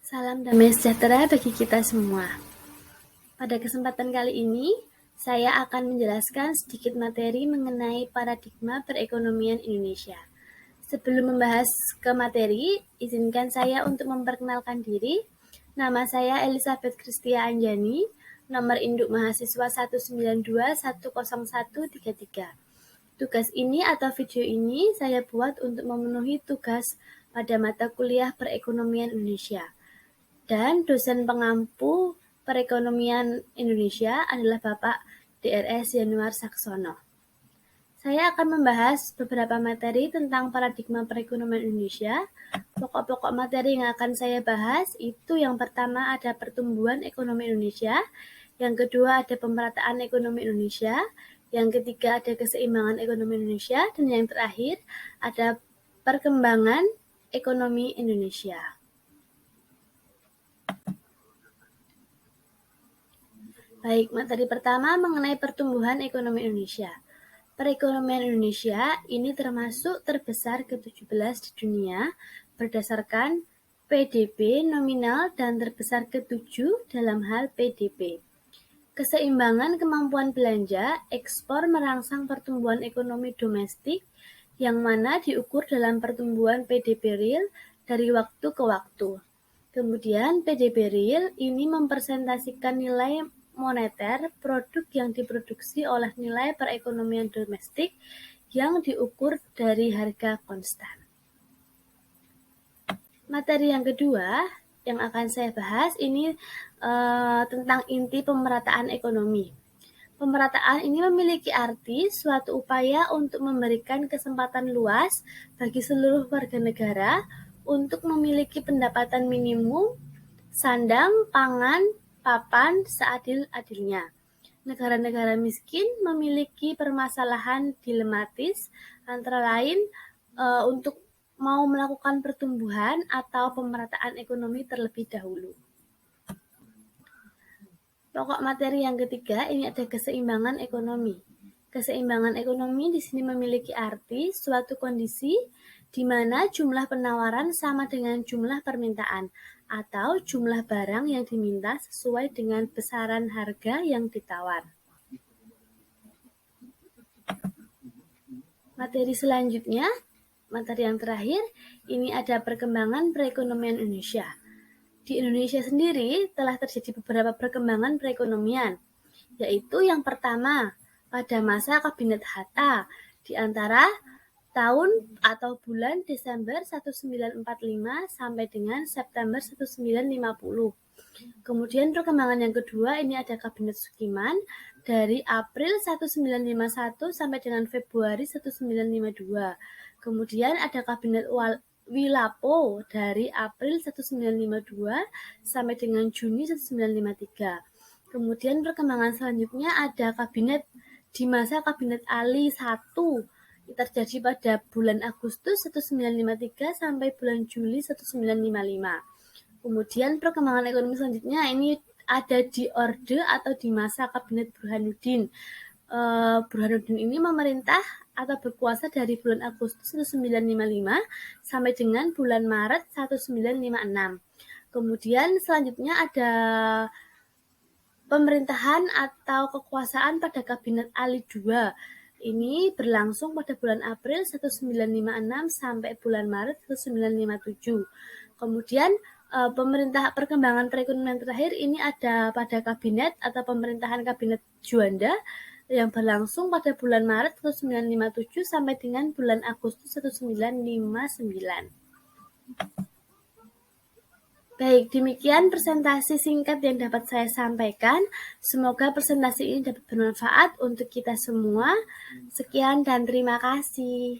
Salam damai sejahtera bagi kita semua. Pada kesempatan kali ini, saya akan menjelaskan sedikit materi mengenai paradigma perekonomian Indonesia. Sebelum membahas ke materi, izinkan saya untuk memperkenalkan diri. Nama saya Elizabeth Kristia Anjani, nomor induk mahasiswa 192100133. Tugas ini atau video ini saya buat untuk memenuhi tugas pada mata kuliah perekonomian Indonesia. Dan dosen pengampu perekonomian Indonesia adalah Bapak DRS Yanuar Saksono. Saya akan membahas beberapa materi tentang paradigma perekonomian Indonesia. Pokok-pokok materi yang akan saya bahas itu yang pertama ada pertumbuhan ekonomi Indonesia, yang kedua ada pemerataan ekonomi Indonesia, yang ketiga ada keseimbangan ekonomi Indonesia, dan yang terakhir ada perkembangan ekonomi Indonesia. Baik, materi pertama mengenai pertumbuhan ekonomi Indonesia. Perekonomian Indonesia ini termasuk terbesar ke-17 di dunia berdasarkan PDB nominal dan terbesar ke-7 dalam hal PDB. Keseimbangan kemampuan belanja, ekspor merangsang pertumbuhan ekonomi domestik yang mana diukur dalam pertumbuhan PDB real dari waktu ke waktu. Kemudian PDB real ini mempresentasikan nilai moneter produk yang diproduksi oleh nilai perekonomian domestik yang diukur dari harga konstan. Materi yang kedua yang akan saya bahas ini tentang inti pemerataan ekonomi. Pemerataan ini memiliki arti suatu upaya untuk memberikan kesempatan luas bagi seluruh warga negara untuk memiliki pendapatan minimum, sandang, pangan, papan seadil-adilnya. Negara-negara miskin memiliki permasalahan dilematis, antara lain untuk mau melakukan pertumbuhan atau pemerataan ekonomi terlebih dahulu. Pokok materi yang ketiga ini ada keseimbangan ekonomi. Keseimbangan ekonomi di sini memiliki arti suatu kondisi di mana jumlah penawaran sama dengan jumlah permintaan atau jumlah barang yang diminta sesuai dengan besaran harga yang ditawar. Materi selanjutnya, materi yang terakhir, ini ada perkembangan perekonomian Indonesia. Di Indonesia sendiri telah terjadi beberapa perkembangan perekonomian, yaitu yang pertama, pada masa Kabinet Hatta, di antara tahun atau bulan Desember 1945 sampai dengan September 1950. Kemudian perkembangan yang kedua ini ada Kabinet Sukiman dari April 1951 sampai dengan Februari 1952. Kemudian ada Kabinet Wilapo dari April 1952 sampai dengan Juni 1953. Kemudian perkembangan selanjutnya ada kabinet di masa Kabinet Ali I terjadi pada bulan Agustus 1953 sampai bulan Juli 1955. Kemudian perkembangan ekonomi selanjutnya ini ada di Orde atau di masa Kabinet Burhanuddin. Burhanuddin ini memerintah atau berkuasa dari bulan Agustus 1955 sampai dengan bulan Maret 1956. Kemudian selanjutnya ada pemerintahan atau kekuasaan pada Kabinet Ali II. Ini berlangsung pada bulan April 1956 sampai bulan Maret 1957. Kemudian perkembangan perekonomian terakhir ini ada pada kabinet atau pemerintahan Kabinet Juanda yang berlangsung pada bulan Maret 1957 sampai dengan bulan Agustus 1959. Baik, demikian presentasi singkat yang dapat saya sampaikan. Semoga presentasi ini dapat bermanfaat untuk kita semua. Sekian dan terima kasih.